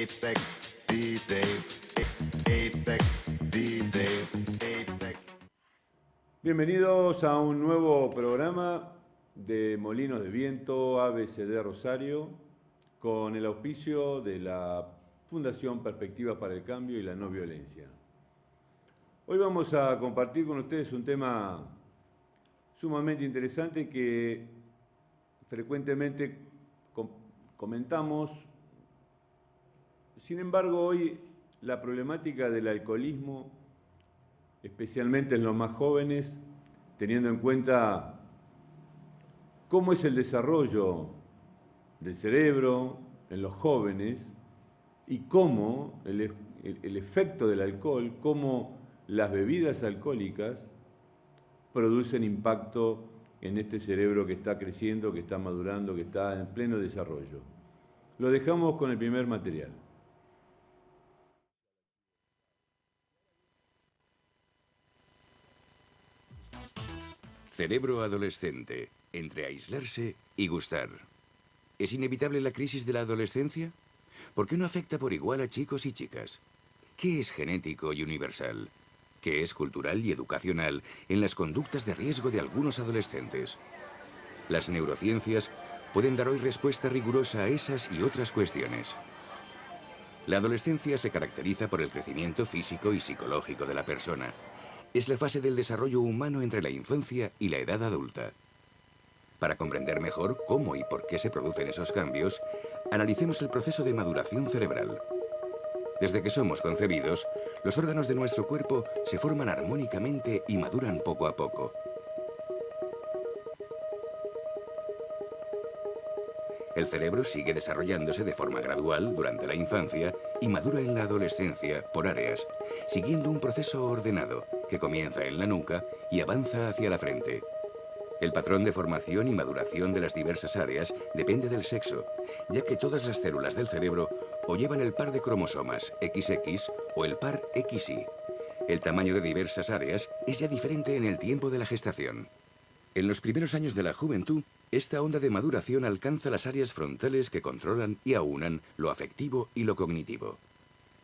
Apex DJ, Apex DJ, Apex. Bienvenidos a un nuevo programa de Molinos de Viento ABCD Rosario con el auspicio de la Fundación Perspectivas para el Cambio y la No Violencia. Hoy vamos a compartir con ustedes un tema sumamente interesante que frecuentemente comentamos. Sin embargo, hoy la problemática del alcoholismo, especialmente en los más jóvenes, teniendo en cuenta cómo es el desarrollo del cerebro en los jóvenes y cómo el efecto del alcohol, cómo las bebidas alcohólicas producen impacto en este cerebro que está creciendo, que está madurando, que está en pleno desarrollo. Lo dejamos con el primer material. Cerebro adolescente, entre aislarse y gustar. ¿Es inevitable la crisis de la adolescencia? ¿Por qué no afecta por igual a chicos y chicas? ¿Qué es genético y universal? ¿Qué es cultural y educacional en las conductas de riesgo de algunos adolescentes? Las neurociencias pueden dar hoy respuesta rigurosa a esas y otras cuestiones. La adolescencia se caracteriza por el crecimiento físico y psicológico de la persona. Es la fase del desarrollo humano entre la infancia y la edad adulta. Para comprender mejor cómo y por qué se producen esos cambios, analicemos el proceso de maduración cerebral. Desde que somos concebidos, los órganos de nuestro cuerpo se forman armónicamente y maduran poco a poco. El cerebro sigue desarrollándose de forma gradual durante la infancia y madura en la adolescencia por áreas, siguiendo un proceso ordenado que comienza en la nuca y avanza hacia la frente. El patrón de formación y maduración de las diversas áreas depende del sexo, ya que todas las células del cerebro o llevan el par de cromosomas XX o el par XY. El tamaño de diversas áreas es ya diferente en el tiempo de la gestación. En los primeros años de la juventud, esta onda de maduración alcanza las áreas frontales que controlan y aunan lo afectivo y lo cognitivo.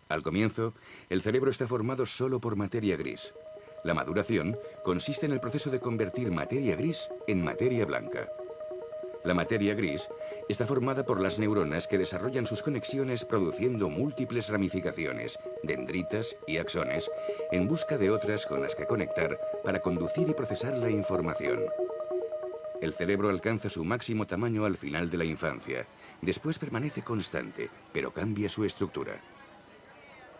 Al comienzo, el cerebro está formado solo por materia gris. La maduración consiste en el proceso de convertir materia gris en materia blanca. La materia gris está formada por las neuronas que desarrollan sus conexiones produciendo múltiples ramificaciones, dendritas y axones, en busca de otras con las que conectar para conducir y procesar la información. El cerebro alcanza su máximo tamaño al final de la infancia. Después permanece constante, pero cambia su estructura.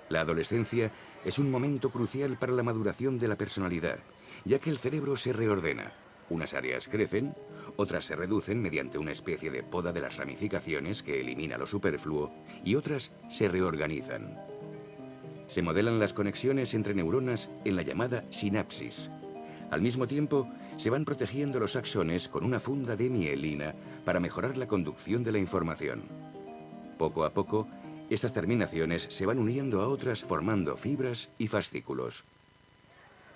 La adolescencia es un momento crucial para la maduración de la personalidad, ya que el cerebro se reordena. Unas áreas crecen, otras se reducen mediante una especie de poda de las ramificaciones que elimina lo superfluo, y otras se reorganizan. Se modelan las conexiones entre neuronas en la llamada sinapsis. Al mismo tiempo, se van protegiendo los axones con una funda de mielina para mejorar la conducción de la información. Poco a poco, estas terminaciones se van uniendo a otras formando fibras y fascículos.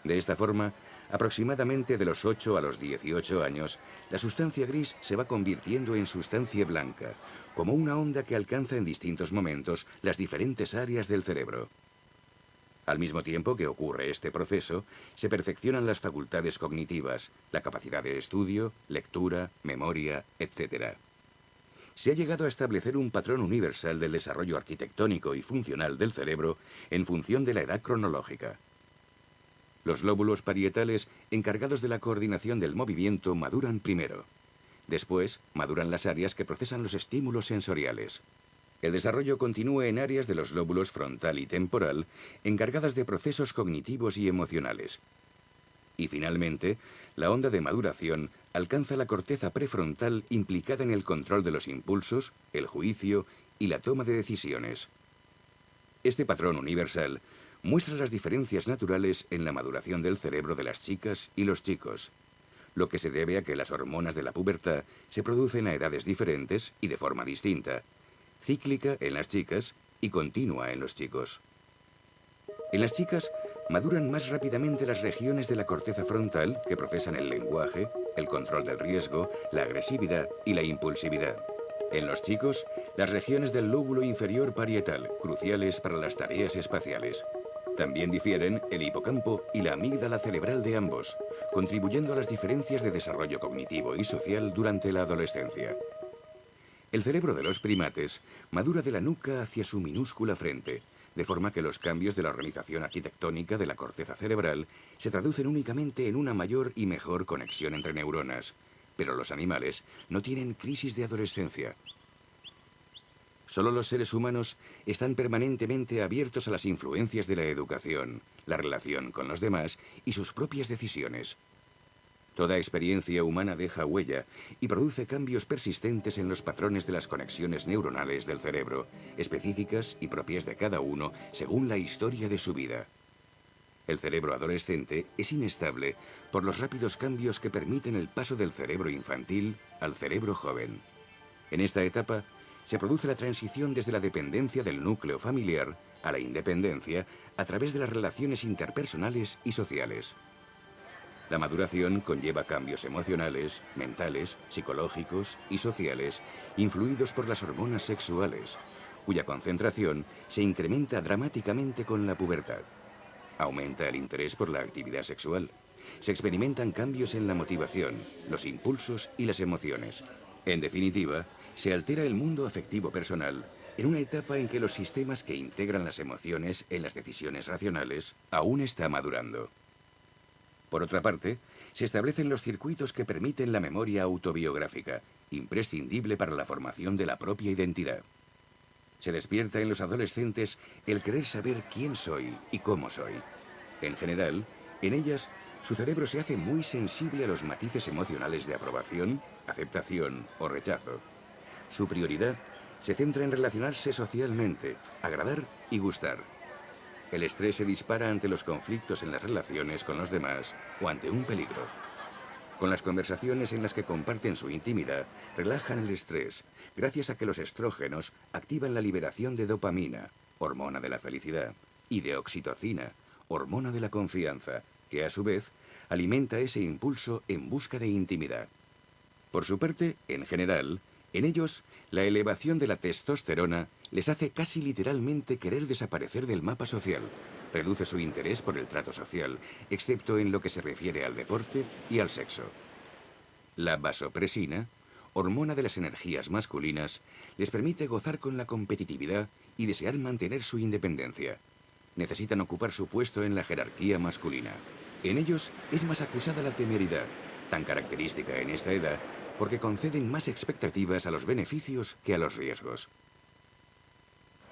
De esta forma, aproximadamente de los 8 a los 18 años, la sustancia gris se va convirtiendo en sustancia blanca, como una onda que alcanza en distintos momentos las diferentes áreas del cerebro. Al mismo tiempo que ocurre este proceso, se perfeccionan las facultades cognitivas, la capacidad de estudio, lectura, memoria, etc. Se ha llegado a establecer un patrón universal del desarrollo arquitectónico y funcional del cerebro en función de la edad cronológica. Los lóbulos parietales, encargados de la coordinación del movimiento, maduran primero. Después, maduran las áreas que procesan los estímulos sensoriales. El desarrollo continúa en áreas de los lóbulos frontal y temporal, encargadas de procesos cognitivos y emocionales. Y finalmente, la onda de maduración alcanza la corteza prefrontal implicada en el control de los impulsos, el juicio y la toma de decisiones. Este patrón universal muestra las diferencias naturales en la maduración del cerebro de las chicas y los chicos, lo que se debe a que las hormonas de la pubertad se producen a edades diferentes y de forma distinta, cíclica en las chicas y continua en los chicos. En las chicas maduran más rápidamente las regiones de la corteza frontal que procesan el lenguaje, el control del riesgo, la agresividad y la impulsividad. En los chicos, las regiones del lóbulo inferior parietal, cruciales para las tareas espaciales. También difieren el hipocampo y la amígdala cerebral de ambos, contribuyendo a las diferencias de desarrollo cognitivo y social durante la adolescencia. El cerebro de los primates madura de la nuca hacia su minúscula frente, de forma que los cambios de la organización arquitectónica de la corteza cerebral se traducen únicamente en una mayor y mejor conexión entre neuronas. Pero los animales no tienen crisis de adolescencia. Solo los seres humanos están permanentemente abiertos a las influencias de la educación, la relación con los demás y sus propias decisiones. Toda experiencia humana deja huella y produce cambios persistentes en los patrones de las conexiones neuronales del cerebro, específicas y propias de cada uno según la historia de su vida. El cerebro adolescente es inestable por los rápidos cambios que permiten el paso del cerebro infantil al cerebro joven. En esta etapa se produce la transición desde la dependencia del núcleo familiar a la independencia a través de las relaciones interpersonales y sociales. La maduración conlleva cambios emocionales, mentales, psicológicos y sociales, influidos por las hormonas sexuales, cuya concentración se incrementa dramáticamente con la pubertad. Aumenta el interés por la actividad sexual. Se experimentan cambios en la motivación, los impulsos y las emociones. En definitiva, se altera el mundo afectivo personal en una etapa en que los sistemas que integran las emociones en las decisiones racionales aún está madurando. Por otra parte, se establecen los circuitos que permiten la memoria autobiográfica, imprescindible para la formación de la propia identidad. Se despierta en los adolescentes el querer saber quién soy y cómo soy. En general, en ellas, su cerebro se hace muy sensible a los matices emocionales de aprobación, aceptación o rechazo. Su prioridad se centra en relacionarse socialmente, agradar y gustar. El estrés se dispara ante los conflictos en las relaciones con los demás o ante un peligro. Con las conversaciones en las que comparten su intimidad, relajan el estrés, gracias a que los estrógenos activan la liberación de dopamina, hormona de la felicidad, y de oxitocina, hormona de la confianza, que a su vez alimenta ese impulso en busca de intimidad. Por su parte, en general, en ellos, la elevación de la testosterona les hace casi literalmente querer desaparecer del mapa social. Reduce su interés por el trato social, excepto en lo que se refiere al deporte y al sexo. La vasopresina, hormona de las energías masculinas, les permite gozar con la competitividad y desear mantener su independencia. Necesitan ocupar su puesto en la jerarquía masculina. En ellos es más acusada la temeridad, tan característica en esta edad, porque conceden más expectativas a los beneficios que a los riesgos.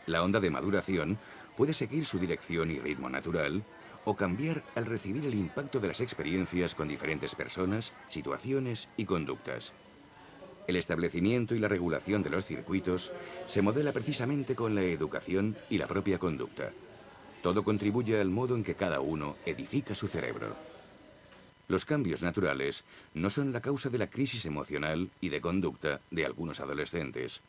La onda de maduración puede seguir su dirección y ritmo natural o cambiar al recibir el impacto de las experiencias con diferentes personas, situaciones y conductas. El establecimiento y la regulación de los circuitos se modela precisamente con la educación y la propia conducta. Todo contribuye al modo en que cada uno edifica su cerebro. Los cambios naturales no son la causa de la crisis emocional y de conducta de algunos adolescentes.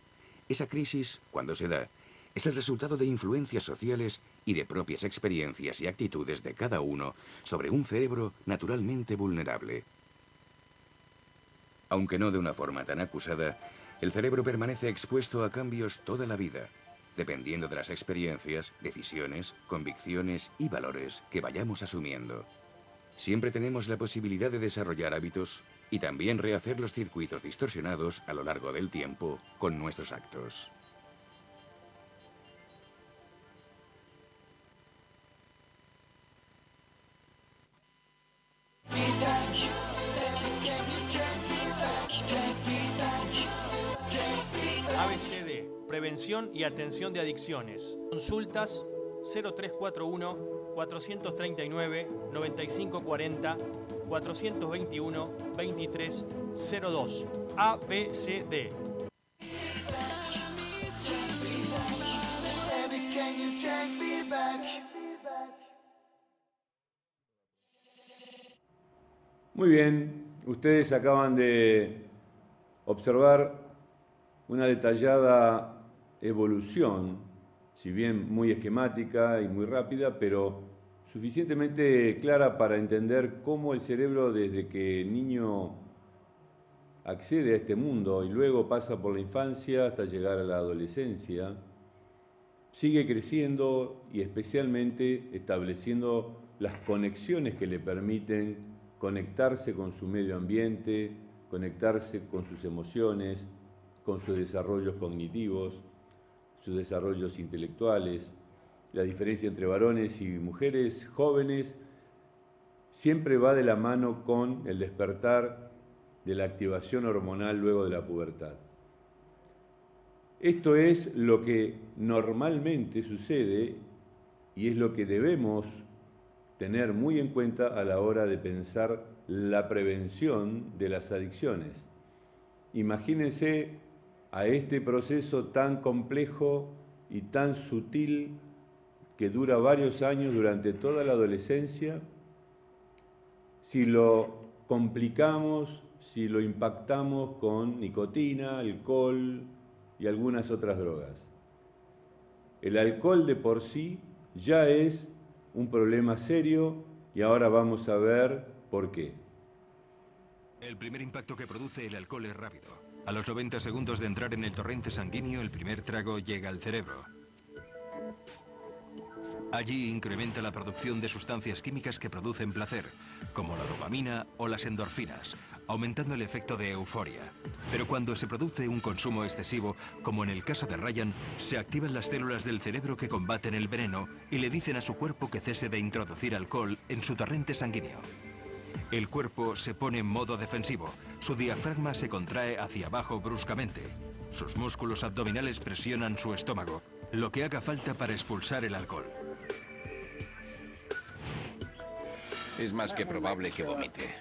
Esa crisis, cuando se da, es el resultado de influencias sociales y de propias experiencias y actitudes de cada uno sobre un cerebro naturalmente vulnerable. Aunque no de una forma tan acusada, el cerebro permanece expuesto a cambios toda la vida, dependiendo de las experiencias, decisiones, convicciones y valores que vayamos asumiendo. Siempre tenemos la posibilidad de desarrollar hábitos y también rehacer los circuitos distorsionados a lo largo del tiempo con nuestros actos. ABCD, prevención y atención de adicciones. Consultas 0341-439-9540, 421-2302. ABCD. Muy bien, ustedes acaban de observar una detallada evolución, si bien muy esquemática y muy rápida, pero suficientemente clara para entender cómo el cerebro desde que el niño accede a este mundo y luego pasa por la infancia hasta llegar a la adolescencia, sigue creciendo y especialmente estableciendo las conexiones que le permiten conectarse con su medio ambiente, conectarse con sus emociones, con sus desarrollos cognitivos, sus desarrollos intelectuales. La diferencia entre varones y mujeres jóvenes siempre va de la mano con el despertar de la activación hormonal luego de la pubertad. Esto es lo que normalmente sucede y es lo que debemos tener muy en cuenta a la hora de pensar la prevención de las adicciones. Imagínense a este proceso tan complejo y tan sutil que dura varios años durante toda la adolescencia, si lo complicamos, si lo impactamos con nicotina, alcohol y algunas otras drogas. El alcohol de por sí ya es un problema serio y ahora vamos a ver por qué. El primer impacto que produce el alcohol es rápido. A los 90 segundos de entrar en el torrente sanguíneo, el primer trago llega al cerebro. Allí incrementa la producción de sustancias químicas que producen placer, como la dopamina o las endorfinas, aumentando el efecto de euforia. Pero cuando se produce un consumo excesivo, como en el caso de Ryan, se activan las células del cerebro que combaten el veneno y le dicen a su cuerpo que cese de introducir alcohol en su torrente sanguíneo. El cuerpo se pone en modo defensivo, su diafragma se contrae hacia abajo bruscamente, sus músculos abdominales presionan su estómago, lo que haga falta para expulsar el alcohol. Es más que probable que vomite.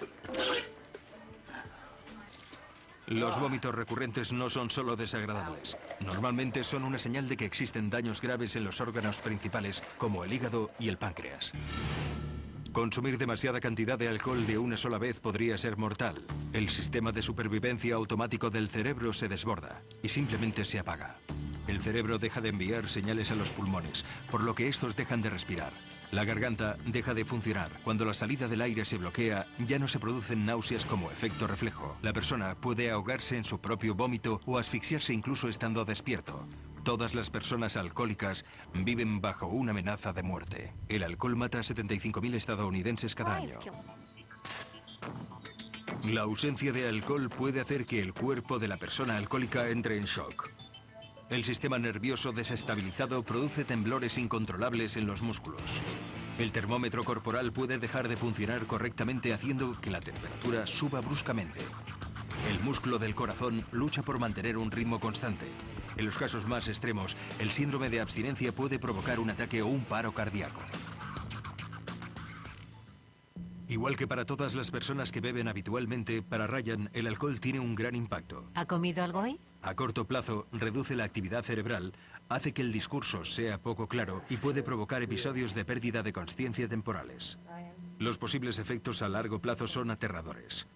Los vómitos recurrentes no son solo desagradables. Normalmente son una señal de que existen daños graves en los órganos principales, como el hígado y el páncreas. Consumir demasiada cantidad de alcohol de una sola vez podría ser mortal. El sistema de supervivencia automático del cerebro se desborda y simplemente se apaga. El cerebro deja de enviar señales a los pulmones, por lo que estos dejan de respirar. La garganta deja de funcionar. Cuando la salida del aire se bloquea, ya no se producen náuseas como efecto reflejo. La persona puede ahogarse en su propio vómito o asfixiarse incluso estando despierto. Todas las personas alcohólicas viven bajo una amenaza de muerte. El alcohol mata a 75.000 estadounidenses cada año. La ausencia de alcohol puede hacer que el cuerpo de la persona alcohólica entre en shock. El sistema nervioso desestabilizado produce temblores incontrolables en los músculos. El termómetro corporal puede dejar de funcionar correctamente, haciendo que la temperatura suba bruscamente. El músculo del corazón lucha por mantener un ritmo constante. En los casos más extremos, el síndrome de abstinencia puede provocar un ataque o un paro cardíaco. Igual que para todas las personas que beben habitualmente, para Ryan el alcohol tiene un gran impacto. ¿Ha comido algo hoy? A corto plazo, reduce la actividad cerebral, hace que el discurso sea poco claro y puede provocar episodios de pérdida de consciencia temporales. Los posibles efectos a largo plazo son aterradores.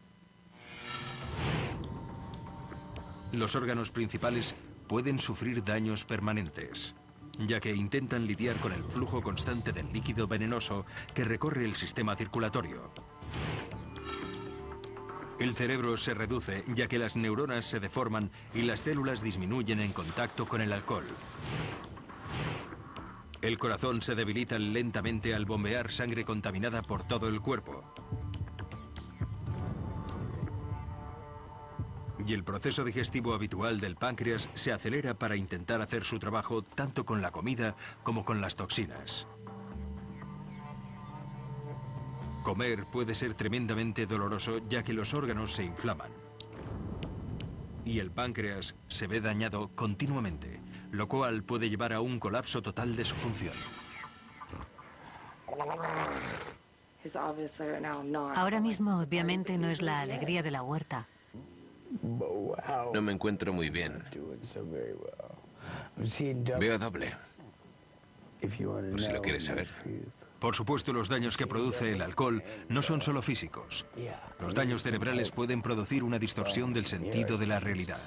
Los órganos principales pueden sufrir daños permanentes, ya que intentan lidiar con el flujo constante del líquido venenoso que recorre el sistema circulatorio. El cerebro se reduce, ya que las neuronas se deforman y las células disminuyen en contacto con el alcohol. El corazón se debilita lentamente al bombear sangre contaminada por todo el cuerpo. Y el proceso digestivo habitual del páncreas se acelera para intentar hacer su trabajo tanto con la comida como con las toxinas. Comer puede ser tremendamente doloroso, ya que los órganos se inflaman. Y el páncreas se ve dañado continuamente, lo cual puede llevar a un colapso total de su función. Ahora mismo, obviamente, no es la alegría de la huerta. No me encuentro muy bien. Veo doble, por si lo quieres saber. Por supuesto, los daños que produce el alcohol no son solo físicos. Los daños cerebrales pueden producir una distorsión del sentido de la realidad.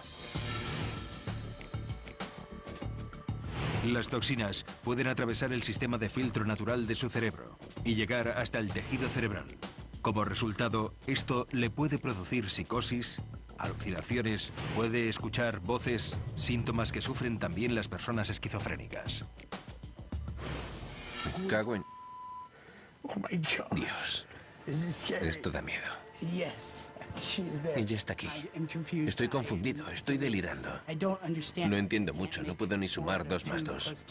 Las toxinas pueden atravesar el sistema de filtro natural de su cerebro y llegar hasta el tejido cerebral. Como resultado, esto le puede producir psicosis, alucinaciones, puede escuchar voces, síntomas que sufren también las personas esquizofrénicas. Cago en... Oh my God. Dios, This is scary. esto da miedo. Yes, she's there. Ella está aquí. I am confused. Estoy confundido, estoy delirando. I don't understand. No entiendo mucho, no puedo ni sumar 2 más 2.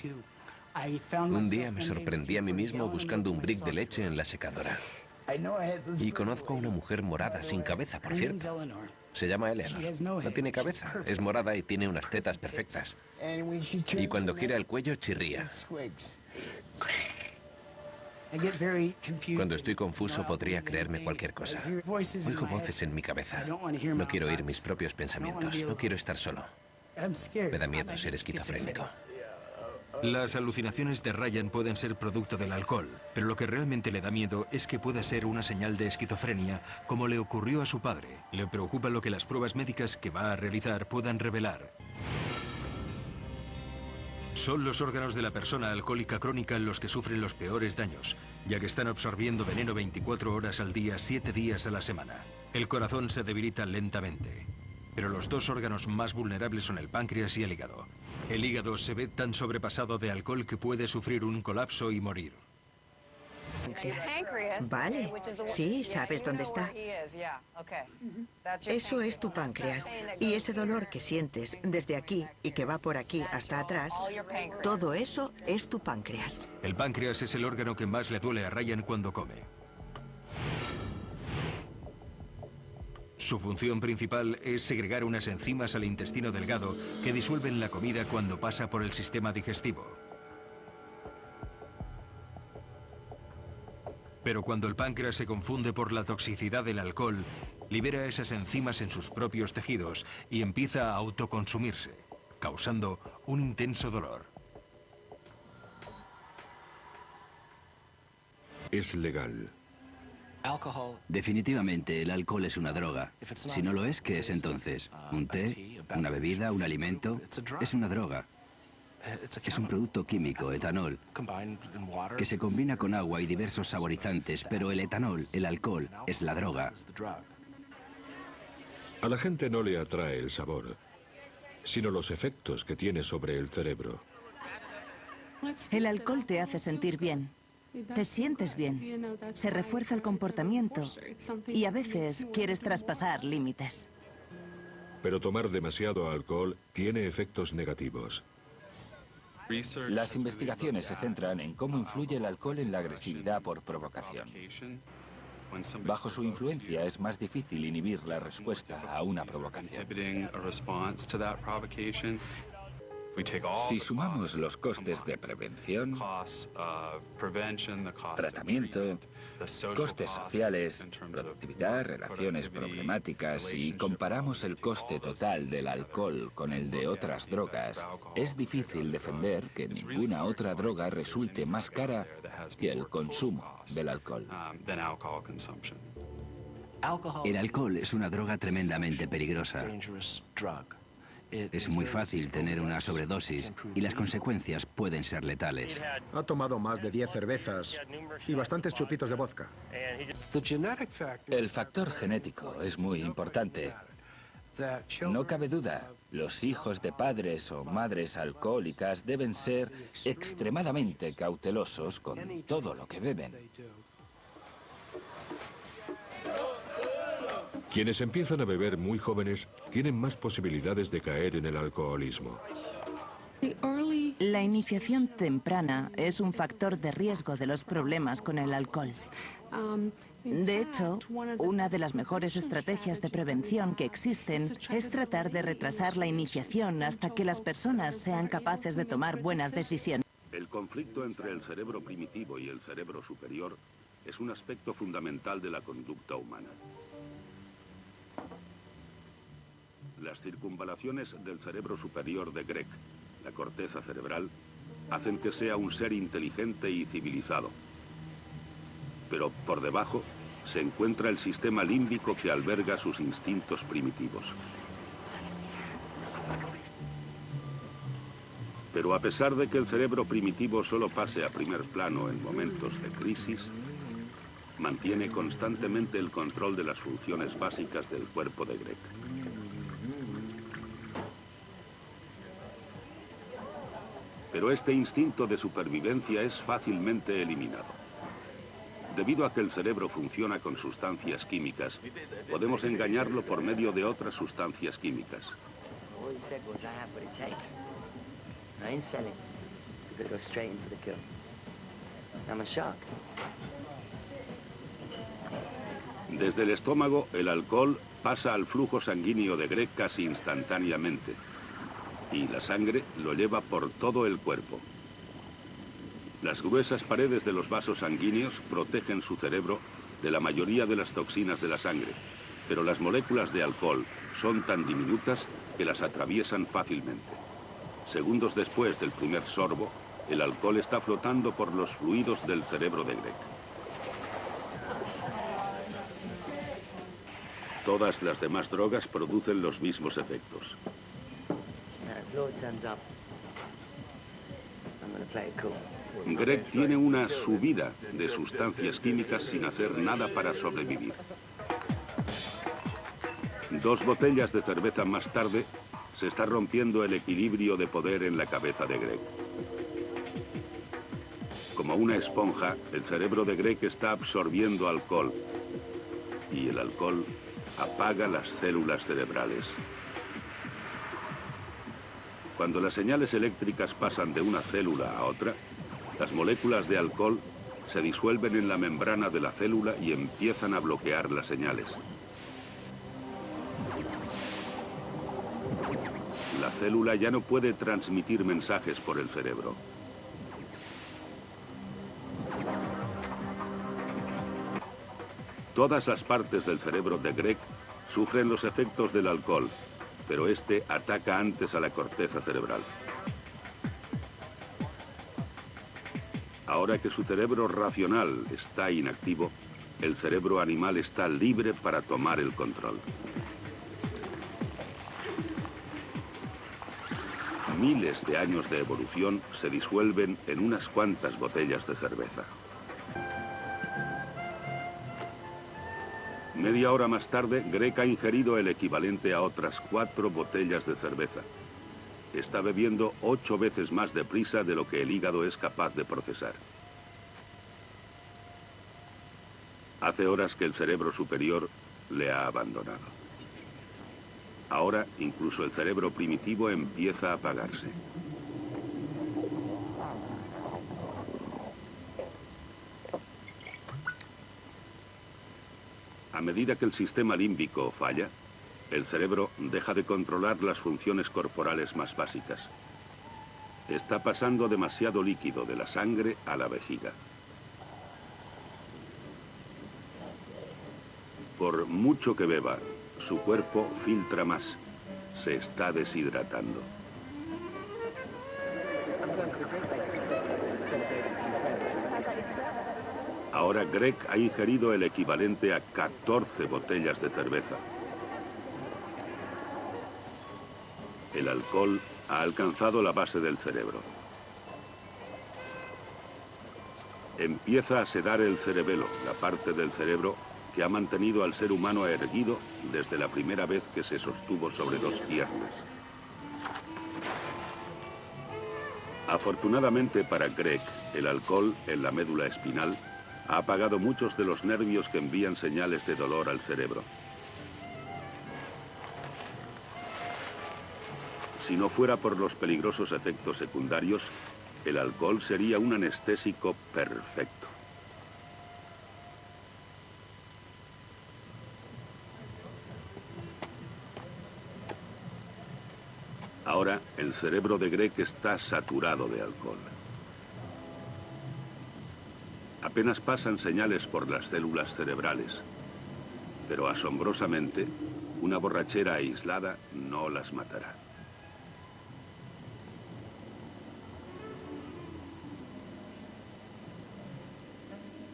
Un día me sorprendí a mí mismo buscando un brick de leche en la secadora. Y conozco a una mujer morada sin cabeza, por cierto. Se llama Eleanor. No tiene cabeza, es morada y tiene unas tetas perfectas. Y cuando gira el cuello, chirría. Cuando estoy confuso podría creerme cualquier cosa. Oigo voces en mi cabeza. No quiero oír mis propios pensamientos. No quiero estar solo. Me da miedo ser esquizofrénico. Las alucinaciones de Ryan pueden ser producto del alcohol, pero lo que realmente le da miedo es que pueda ser una señal de esquizofrenia, como le ocurrió a su padre. Le preocupa lo que las pruebas médicas que va a realizar puedan revelar. Son los órganos de la persona alcohólica crónica los que sufren los peores daños, ya que están absorbiendo veneno 24 horas al día, 7 días a la semana. El corazón se debilita lentamente. Pero los 2 órganos más vulnerables son el páncreas y el hígado. El hígado se ve tan sobrepasado de alcohol que puede sufrir un colapso y morir. Vale, sí, sabes dónde está. Eso es tu páncreas. Y ese dolor que sientes desde aquí y que va por aquí hasta atrás, todo eso es tu páncreas. El páncreas es el órgano que más le duele a Ryan cuando come. Su función principal es segregar unas enzimas al intestino delgado que disuelven la comida cuando pasa por el sistema digestivo. Pero cuando el páncreas se confunde por la toxicidad del alcohol, libera esas enzimas en sus propios tejidos y empieza a autoconsumirse, causando un intenso dolor. Es legal. Definitivamente, el alcohol es una droga. Si no lo es, ¿qué es entonces? ¿Un té? ¿Una bebida? ¿Un alimento? Es una droga. Es un producto químico, etanol, que se combina con agua y diversos saborizantes, pero el etanol, el alcohol, es la droga. A la gente no le atrae el sabor, sino los efectos que tiene sobre el cerebro. El alcohol te hace sentir bien. Te sientes bien, se refuerza el comportamiento y a veces quieres traspasar límites. Pero tomar demasiado alcohol tiene efectos negativos. Las investigaciones se centran en cómo influye el alcohol en la agresividad por provocación. Bajo su influencia es más difícil inhibir la respuesta a una provocación. Si sumamos los costes de prevención, tratamiento, costes sociales, productividad, relaciones problemáticas y comparamos el coste total del alcohol con el de otras drogas, es difícil defender que ninguna otra droga resulte más cara que el consumo del alcohol. El alcohol es una droga tremendamente peligrosa. Es muy fácil tener una sobredosis y las consecuencias pueden ser letales. Ha tomado más de 10 cervezas y bastantes chupitos de vodka. El factor genético es muy importante. No cabe duda, los hijos de padres o madres alcohólicas deben ser extremadamente cautelosos con todo lo que beben. Quienes empiezan a beber muy jóvenes tienen más posibilidades de caer en el alcoholismo. La iniciación temprana es un factor de riesgo de los problemas con el alcohol. De hecho, una de las mejores estrategias de prevención que existen es tratar de retrasar la iniciación hasta que las personas sean capaces de tomar buenas decisiones. El conflicto entre el cerebro primitivo y el cerebro superior es un aspecto fundamental de la conducta humana. Las circunvalaciones del cerebro superior de Greg, la corteza cerebral, hacen que sea un ser inteligente y civilizado. Pero por debajo se encuentra el sistema límbico que alberga sus instintos primitivos. Pero a pesar de que el cerebro primitivo solo pase a primer plano en momentos de crisis, mantiene constantemente el control de las funciones básicas del cuerpo de Greg. Pero este instinto de supervivencia es fácilmente eliminado. Debido a que el cerebro funciona con sustancias químicas, podemos engañarlo por medio de otras sustancias químicas. Desde el estómago, el alcohol pasa al flujo sanguíneo de Greg casi instantáneamente, y la sangre lo lleva por todo el cuerpo. Las gruesas paredes de los vasos sanguíneos protegen su cerebro de la mayoría de las toxinas de la sangre, pero las moléculas de alcohol son tan diminutas que las atraviesan fácilmente. Segundos después del primer sorbo, el alcohol está flotando por los fluidos del cerebro de Greg. Todas las demás drogas producen los mismos efectos. Greg tiene una subida de sustancias químicas sin hacer nada para sobrevivir. 2 botellas de cerveza más tarde, se está rompiendo el equilibrio de poder en la cabeza de Greg. Como una esponja, el cerebro de Greg está absorbiendo alcohol, y el alcohol apaga las células cerebrales. Cuando las señales eléctricas pasan de una célula a otra, las moléculas de alcohol se disuelven en la membrana de la célula y empiezan a bloquear las señales. La célula ya no puede transmitir mensajes por el cerebro. Todas las partes del cerebro de Greg sufren los efectos del alcohol, pero este ataca antes a la corteza cerebral. Ahora que su cerebro racional está inactivo, el cerebro animal está libre para tomar el control. Miles de años de evolución se disuelven en unas cuantas botellas de cerveza. Media hora más tarde, Greg ha ingerido el equivalente a otras 4 botellas de cerveza. Está bebiendo 8 veces más deprisa de lo que el hígado es capaz de procesar. Hace horas que el cerebro superior le ha abandonado. Ahora, incluso el cerebro primitivo empieza a apagarse. A medida que el sistema límbico falla, el cerebro deja de controlar las funciones corporales más básicas. Está pasando demasiado líquido de la sangre a la vejiga. Por mucho que beba, su cuerpo filtra más. Se está deshidratando. Ahora Greg ha ingerido el equivalente a 14 botellas de cerveza. El alcohol ha alcanzado la base del cerebro. Empieza a sedar el cerebelo, la parte del cerebro que ha mantenido al ser humano erguido desde la primera vez que se sostuvo sobre 2 piernas. Afortunadamente para Greg, el alcohol en la médula espinal ha apagado muchos de los nervios que envían señales de dolor al cerebro. Si no fuera por los peligrosos efectos secundarios, el alcohol sería un anestésico perfecto. Ahora, el cerebro de Greg está saturado de alcohol. Apenas pasan señales por las células cerebrales, pero asombrosamente, una borrachera aislada no las matará.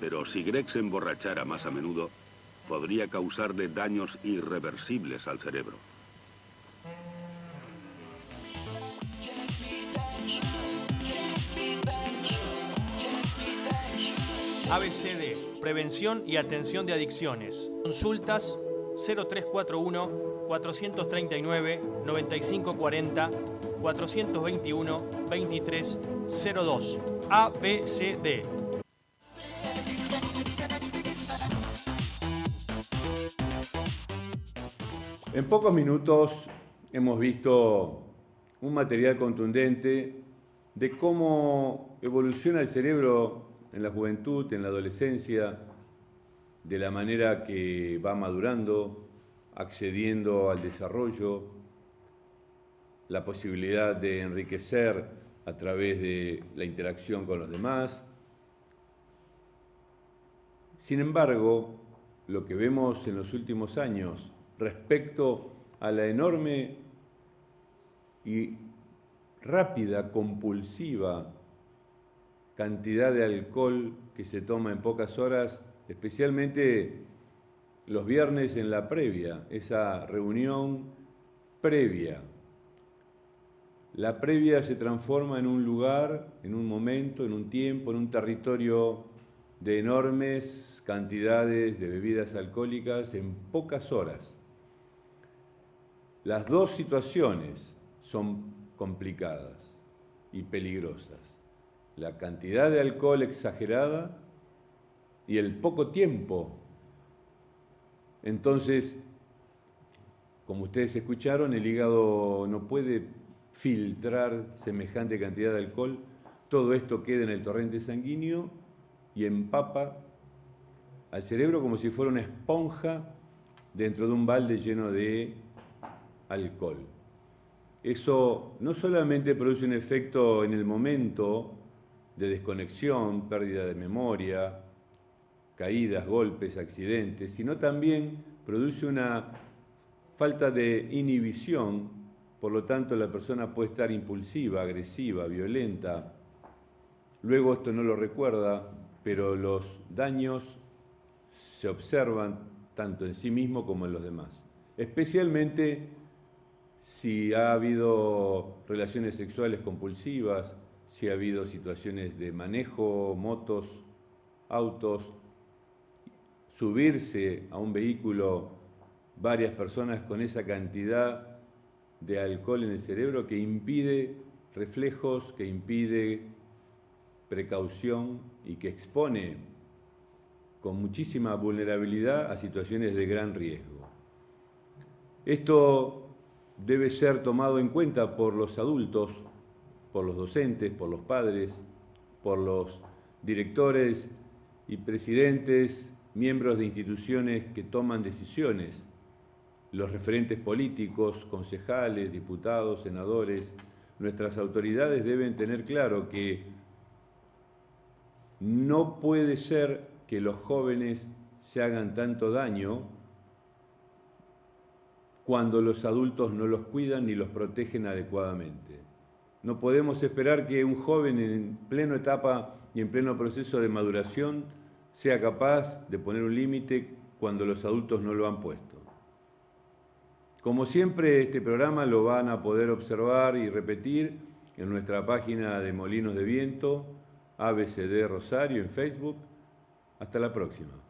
Pero si Greg se emborrachara más a menudo, podría causarle daños irreversibles al cerebro. ABCD, prevención y atención de adicciones. Consultas 0341 439 9540 421 2302. ABCD. En pocos minutos hemos visto un material contundente de cómo evoluciona el cerebro en la juventud, en la adolescencia, de la manera que va madurando, accediendo al desarrollo, la posibilidad de enriquecer a través de la interacción con los demás. Sin embargo, lo que vemos en los últimos años respecto a la enorme y rápida, compulsiva cantidad de alcohol que se toma en pocas horas, especialmente los viernes en la previa, esa reunión previa. La previa se transforma en un lugar, en un momento, en un tiempo, en un territorio de enormes cantidades de bebidas alcohólicas en pocas horas. Las dos situaciones son complicadas y peligrosas. La cantidad de alcohol exagerada y el poco tiempo. Entonces, como ustedes escucharon, el hígado no puede filtrar semejante cantidad de alcohol. Todo esto queda en el torrente sanguíneo y empapa al cerebro como si fuera una esponja dentro de un balde lleno de alcohol. Eso no solamente produce un efecto en el momento de desconexión, pérdida de memoria, caídas, golpes, accidentes, sino también produce una falta de inhibición, por lo tanto la persona puede estar impulsiva, agresiva, violenta. Luego esto no lo recuerda, pero los daños se observan tanto en sí mismo como en los demás. Especialmente si ha habido relaciones sexuales compulsivas, si ha habido situaciones de manejo, motos, autos, subirse a un vehículo varias personas con esa cantidad de alcohol en el cerebro que impide reflejos, que impide precaución y que expone con muchísima vulnerabilidad a situaciones de gran riesgo. Esto debe ser tomado en cuenta por los adultos, por los docentes, por los padres, por los directores y presidentes, miembros de instituciones que toman decisiones, los referentes políticos, concejales, diputados, senadores. Nuestras autoridades deben tener claro que no puede ser que los jóvenes se hagan tanto daño cuando los adultos no los cuidan ni los protegen adecuadamente. No podemos esperar que un joven en plena etapa y en pleno proceso de maduración sea capaz de poner un límite cuando los adultos no lo han puesto. Como siempre, este programa lo van a poder observar y repetir en nuestra página de Molinos de Viento, ABCD Rosario en Facebook. Hasta la próxima.